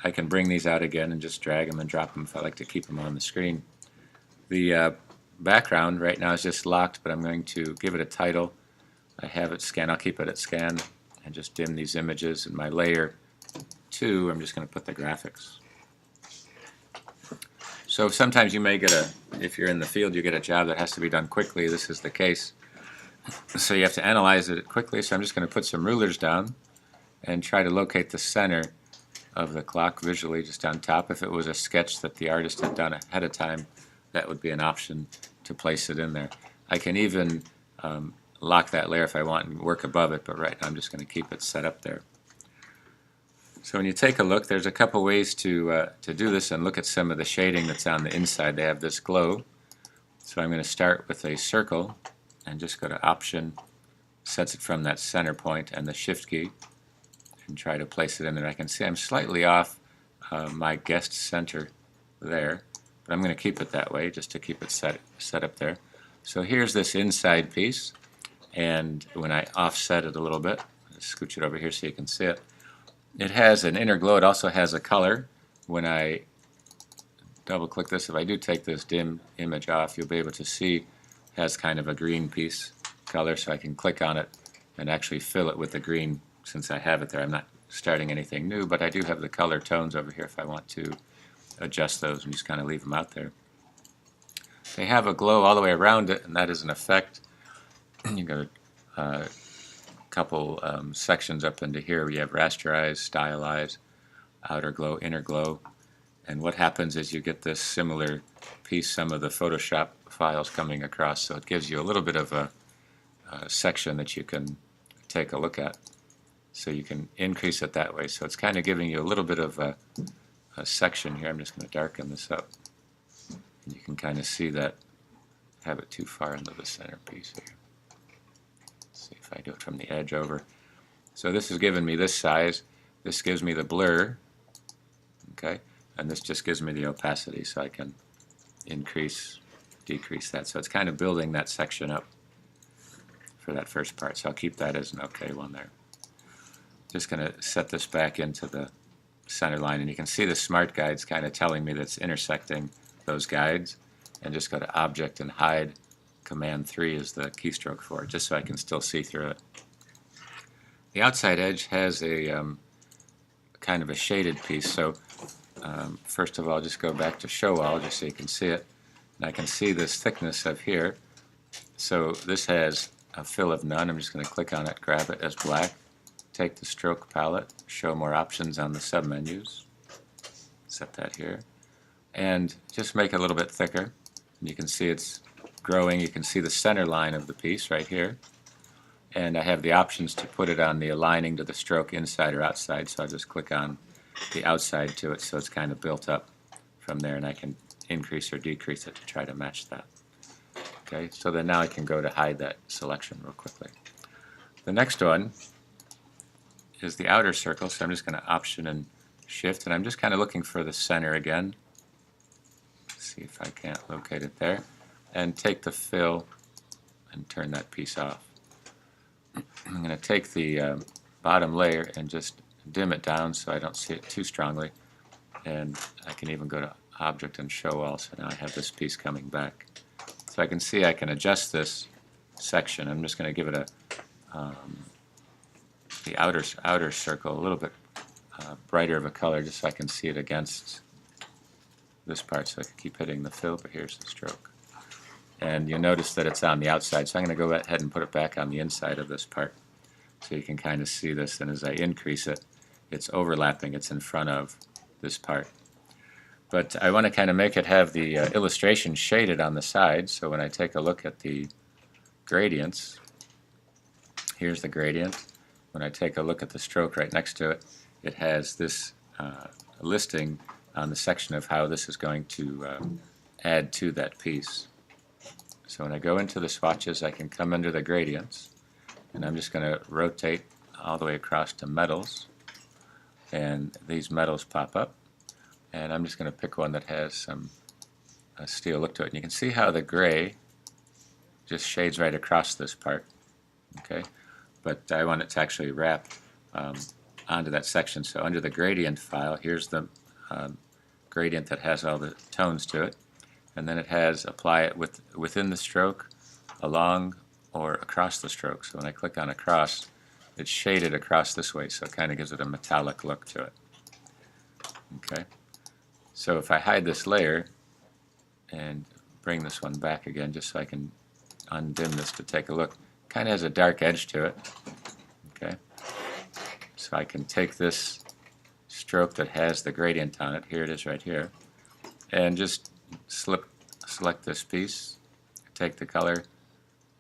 I can bring these out again and just drag them and drop them if I like to keep them on the screen. The background right now is just locked, but I'm going to give it a title. I have it scan. I'll keep it at scan and just dim these images. In my layer 2, I'm just going to put the graphics. So sometimes you may get if you're in the field, you get a job that has to be done quickly. This is the case. So you have to analyze it quickly. So I'm just going to put some rulers down and try to locate the center of the clock visually just on top. If it was a sketch that the artist had done ahead of time, that would be an option to place it in there. I can even lock that layer if I want and work above it, but right now I'm just going to keep it set up there. So when you take a look, there's a couple ways to do this and look at some of the shading that's on the inside. They have this glow. So I'm going to start with a circle and just go to Option, sets it from that center point, and the Shift key, and try to place it in there. I can see I'm slightly off my guest center there, but I'm going to keep it that way just to keep it set up there. So here's this inside piece, and when I offset it a little bit, just scooch it over here so you can see it, it has an inner glow. It also has a color. When I double click this, if I do take this dim image off, you'll be able to see it has kind of a green piece color, so I can click on it and actually fill it with the green since I have it there. I'm not starting anything new, but I do have the color tones over here if I want to adjust those and just kind of leave them out there. They have a glow all the way around it, and that is an effect. You got a couple sections up into here where you have rasterize, stylize, outer glow, inner glow, and what happens is you get this similar piece, some of the Photoshop files coming across, so it gives you a little bit of a section that you can take a look at. So you can increase it that way. So it's kind of giving you a little bit of a section here. I'm just going to darken this up. And you can kind of see that, have it too far into the center piece here. Let's see if I do it from the edge over. So this is giving me this size. This gives me the blur. Okay, and this just gives me the opacity, so I can increase, decrease that. So it's kind of building that section up for that first part. So I'll keep that as an okay one there. Just going to set this back into the center line, and you can see the smart guides kind of telling me that's intersecting those guides, and just go to Object and Hide. Command 3 is the keystroke for it, just so I can still see through it. The outside edge has a kind of a shaded piece, so first of all, just go back to Show All just so you can see it. And I can see this thickness of here. So this has a fill of none. I'm just going to click on it, grab it as black, take the stroke palette, show more options on the submenus, set that here, and just make it a little bit thicker. And you can see it's growing. You can see the center line of the piece right here. And I have the options to put it on the aligning to the stroke inside or outside, so I'll just click on the outside to it so it's kind of built up from there, and I can increase or decrease it to try to match that. Okay, so then now I can go to hide that selection real quickly. The next one is the outer circle, so I'm just going to Option and Shift, and I'm just kind of looking for the center again. Let's see if I can't locate it there. And take the fill and turn that piece off. I'm going to take the bottom layer and just dim it down so I don't see it too strongly. And I can even go to Object and Show All, so now I have this piece coming back. So I can see I can adjust this section. I'm just going to give it the outer circle a little bit brighter of a color just so I can see it against this part, so I can keep hitting the fill, but here's the stroke. And you'll notice that it's on the outside, so I'm going to go ahead and put it back on the inside of this part so you can kind of see this, and as I increase it, it's overlapping, it's in front of this part. But I want to kind of make it have the illustration shaded on the side, so when I take a look at the gradients, here's the gradient. When I take a look at the stroke right next to it, it has this listing on the section of how this is going to add to that piece. So when I go into the swatches, I can come under the gradients, and I'm just going to rotate all the way across to metals, and these metals pop up, and I'm just going to pick one that has some steel look to it. And you can see how the gray just shades right across this part, okay? But I want it to actually wrap onto that section. So under the gradient file, here's the gradient that has all the tones to it, and then it has apply it within the stroke, along, or across the stroke. So when I click on across, it's shaded across this way, so it kind of gives it a metallic look to it. Okay, so if I hide this layer and bring this one back again, just so I can undim this to take a look, kind of has a dark edge to it. Okay, so I can take this stroke that has the gradient on it, here it is right here, and just select this piece, take the color,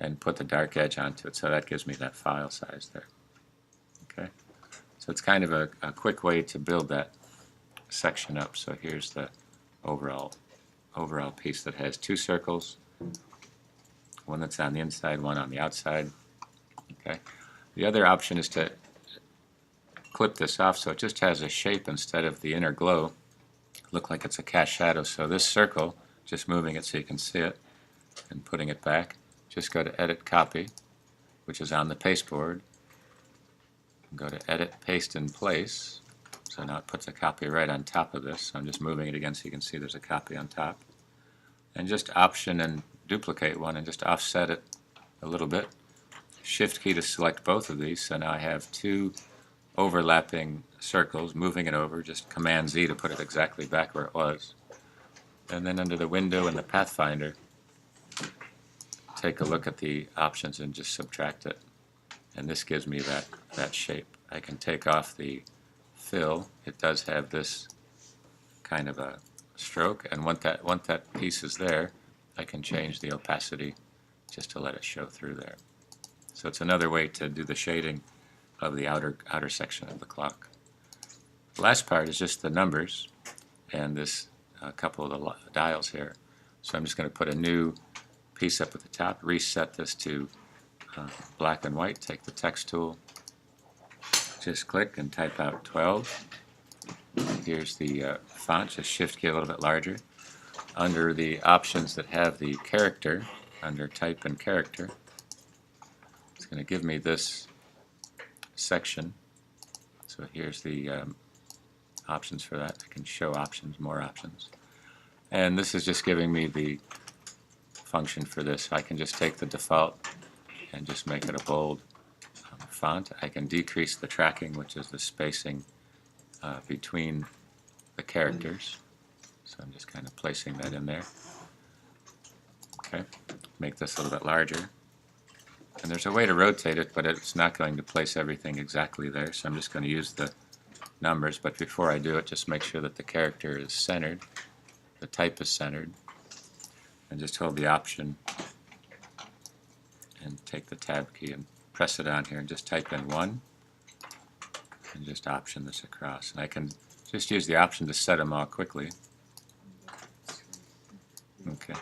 and put the dark edge onto it. So that gives me that file size there. Okay, so it's kind of a quick way to build that section up. So here's the overall piece that has two circles, one that's on the inside, one on the outside. Okay, the other option is to clip this off so it just has a shape instead of the inner glow. Look like it's a cast shadow. So this circle, just moving it so you can see it and putting it back, just go to Edit Copy, which is on the pasteboard. Go to Edit Paste in Place. So now it puts a copy right on top of this. So I'm just moving it again so you can see there's a copy on top. And just Option and duplicate one and just offset it a little bit. Shift key to select both of these. So now I have two overlapping circles, moving it over, just Command Z to put it exactly back where it was. And then under the window in the Pathfinder, take a look at the options and just subtract it. And this gives me that shape. I can take off the fill. It does have this kind of a stroke, and once that piece is there, I can change the opacity just to let it show through there. So it's another way to do the shading of the outer section of the clock. The last part is just the numbers and this couple of the dials here. So I'm just going to put a new piece up at the top, reset this to black and white, take the text tool, just click and type out 12. Here's the font, just shift key a little bit larger. Under the options that have the character, under type and character, it's going to give me this section. So here's the options for that. I can show options, more options. And this is just giving me the function for this. I can just take the default and just make it a bold font. I can decrease the tracking, which is the spacing between the characters. So I'm just kind of placing that in there. Okay, make this a little bit larger. And there's a way to rotate it, but it's not going to place everything exactly there. So I'm just going to use the numbers, but before I do it, just make sure that the character is centered, the type is centered, and just hold the Option and take the Tab key and press it on here and just type in 1 and just Option this across. And I can just use the Option to set them all quickly. Okay.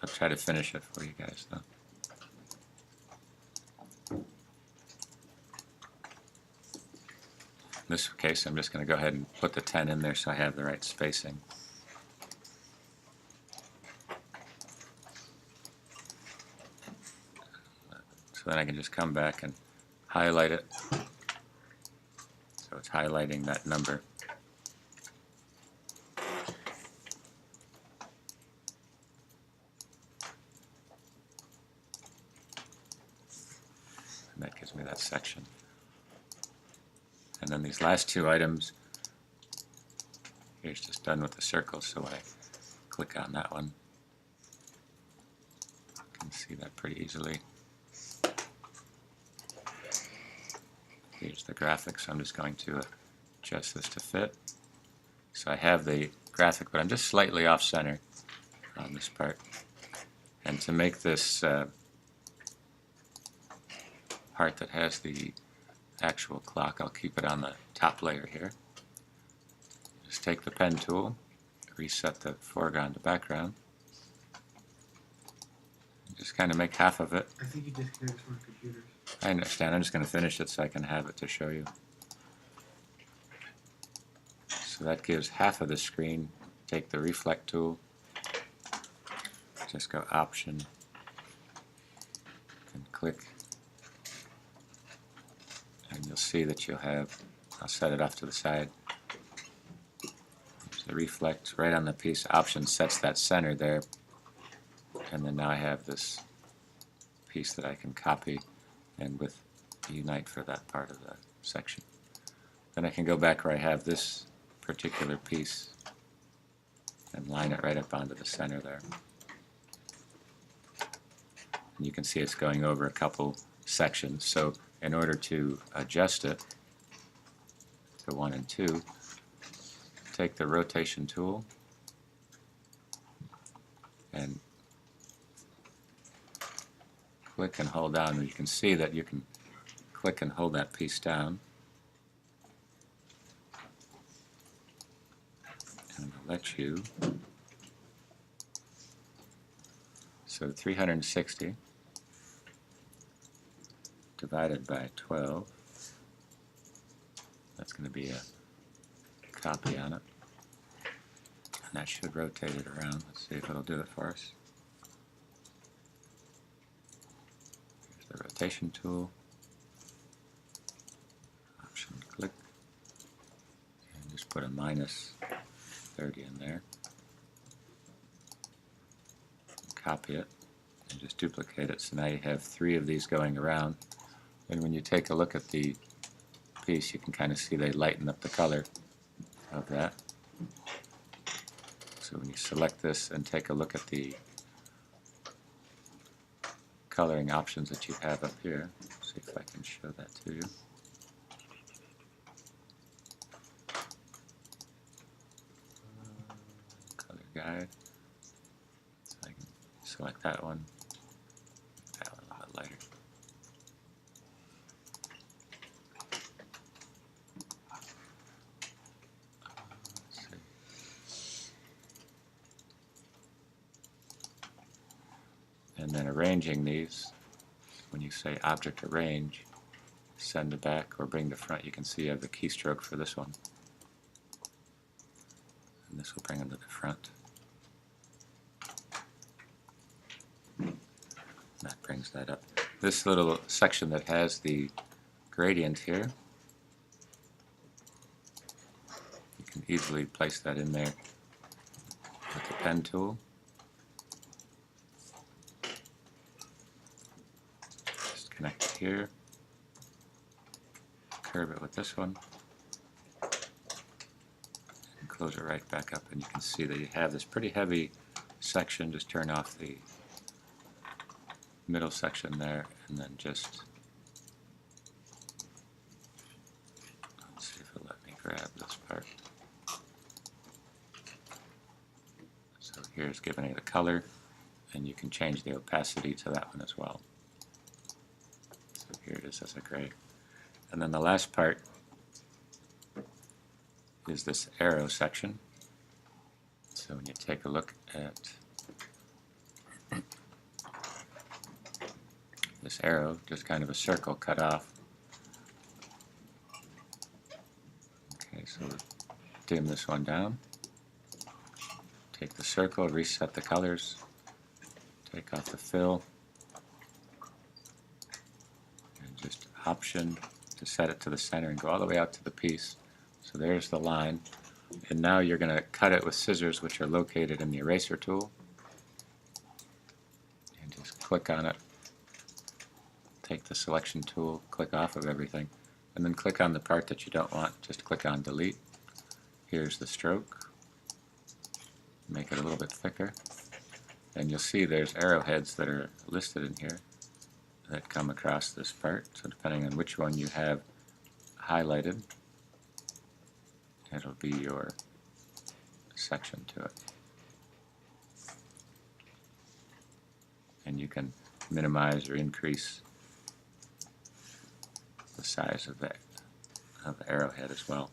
I'll try to finish it for you guys though. In this case, I'm just going to go ahead and put the 10 in there so I have the right spacing. So then I can just come back and highlight it. So it's highlighting that number. And that gives me that section. And then these last two items, here's just done with the circle, so when I click on that one, you can see that pretty easily. Here's the graphics. I'm just going to adjust this to fit. So I have the graphic, but I'm just slightly off center on this part. And to make this part that has the actual clock, I'll keep it on the top layer here. Just take the pen tool, reset the foreground to background, and just kind of make half of it. I think you disconnected from our computers. I understand. I'm just going to finish it so I can have it to show you. So that gives half of the screen. Take the reflect tool, just go Option and click, and you'll see that you'll have, I'll set it off to the side. There's the reflect right on the piece. Option sets that center there. And then now I have this piece that I can copy and with Unite for that part of the section. Then I can go back where I have this particular piece and line it right up onto the center there. And you can see it's going over a couple sections. So in order to adjust it to 1 and 2, take the rotation tool and click and hold down. And you can see that you can click and hold that piece down. And I'll let you. So 360 divided by 12. That's going to be a copy on it. And that should rotate it around. Let's see if it'll do it for us. Here's the rotation tool. Option click. And just put a minus 30 in there. Copy it and just duplicate it. So now you have 3 of these going around. And when you take a look at the piece, you can kind of see they lighten up the color of that. So when you select this and take a look at the coloring options that you have up here, see if I can show that to you. Color guide. So I can select that one a little bit lighter. And then arranging these, when you say object arrange, send to back or bring to front, you can see you have the keystroke for this one. And this will bring them to the front. That brings that up. This little section that has the gradient here, you can easily place that in there with the pen tool. Just connect it here, curve it with this one, and close it right back up, and you can see that you have this pretty heavy section. Just turn off the middle section there, and then just, let's see if it'll let me grab this part. So here's giving it a color, and you can change the opacity to that one as well. So here it is as a gray. And then the last part is this arrow section. So when you take a look at this arrow, just kind of a circle cut off. Okay, so dim this one down. Take the circle, reset the colors, take off the fill, and just option to set it to the center and go all the way out to the piece. So there's the line. And now you're going to cut it with scissors, which are located in the eraser tool. And just click on it. Take the selection tool, click off of everything, and then click on the part that you don't want. Just click on delete. Here's the stroke. Make it a little bit thicker. And you'll see there's arrowheads that are listed in here that come across this part. So depending on which one you have highlighted, it'll be your section to it. And you can minimize or increase the size of the arrowhead as well.